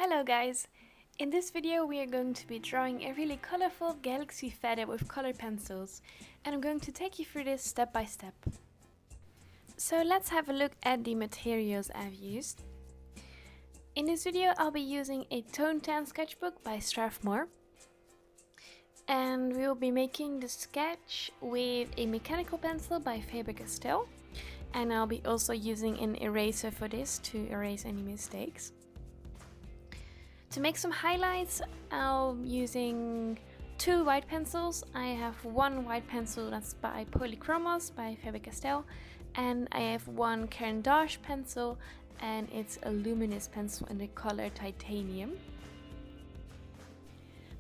Hello guys! In this video we are going to be drawing a really colorful galaxy feather with colored pencils, and I'm going to take you through this step by step. So let's have a look at the materials I've used. In this video I'll be using a tone tan sketchbook by Strathmore, and we will be making the sketch with a mechanical pencil by Faber Castell, and I'll be also using an eraser for this to erase any mistakes. To make some highlights, I'm using two white pencils. I have one white pencil that's by Polychromos by Faber Castell, and I have one Caran d'Ache pencil, and it's a luminous pencil in the color titanium.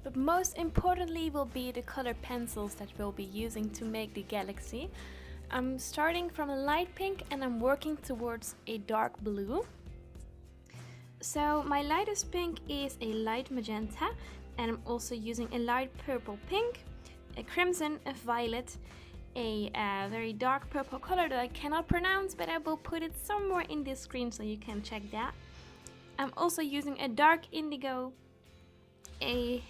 But most importantly will be the colored pencils that we'll be using to make the galaxy. I'm starting from a light pink and I'm working towards a dark blue. So my lightest pink is a light magenta, and I'm also using a light purple pink, a crimson, a violet, a very dark purple color that I cannot pronounce, but I will put it somewhere in this screen so you can check that. I'm also using a dark indigo, a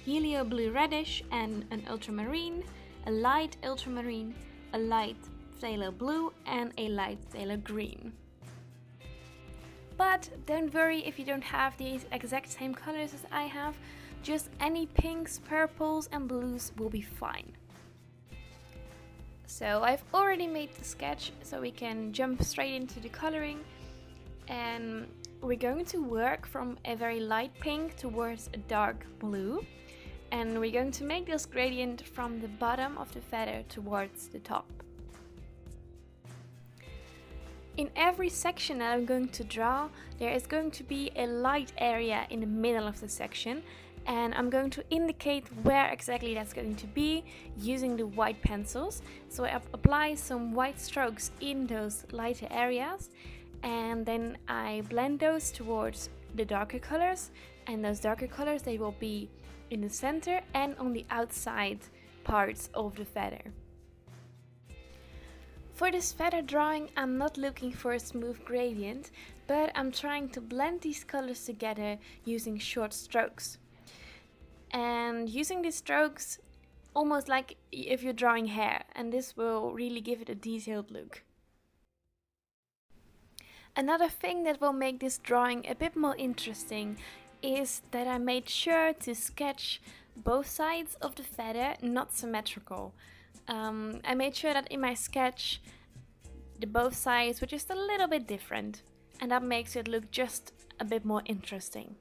helio blue reddish, and an ultramarine, a light ultramarine, a light phthalo blue, and a light phthalo green. But don't worry if you don't have these exact same colors as I have, just any pinks, purples and blues will be fine. So I've already made the sketch, so we can jump straight into the coloring, and we're going to work from a very light pink towards a dark blue, and we're going to make this gradient from the bottom of the feather towards the top. In every section that I'm going to draw, there is going to be a light area in the middle of the section, and I'm going to indicate where exactly that's going to be using the white pencils. So I apply some white strokes in those lighter areas, and then I blend those towards the darker colors, and those darker colors, they will be in the center and on the outside parts of the feather. For this feather drawing, I'm not looking for a smooth gradient, but I'm trying to blend these colors together using short strokes. And using these strokes almost like if you're drawing hair, and this will really give it a detailed look. Another thing that will make this drawing a bit more interesting is that I made sure to sketch both sides of the feather not symmetrical. I made sure that in my sketch the both sides were just a little bit different, and that makes it look just a bit more interesting.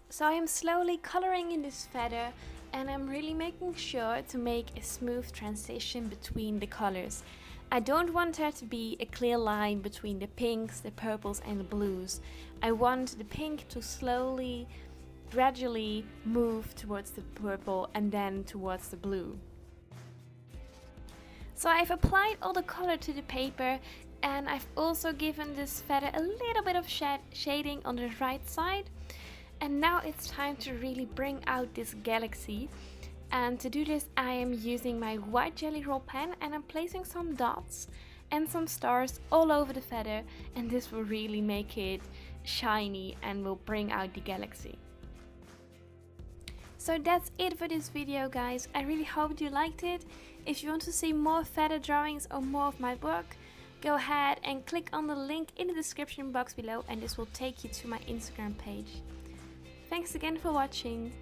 So I am slowly coloring in this feather, and I'm really making sure to make a smooth transition between the colors. I don't want there to be a clear line between the pinks, the purples and the blues. I want the pink to slowly, gradually move towards the purple and then towards the blue. So I've applied all the color to the paper, and I've also given this feather a little bit of shading on the right side. And now it's time to really bring out this galaxy. And to do this I am using my white jelly roll pen, and I'm placing some dots and some stars all over the feather, and this will really make it shiny and will bring out the galaxy. So that's it for this video, guys. I really hope you liked it. If you want to see more feather drawings or more of my work, go ahead and click on the link in the description box below, and this will take you to my Instagram page. Thanks again for watching.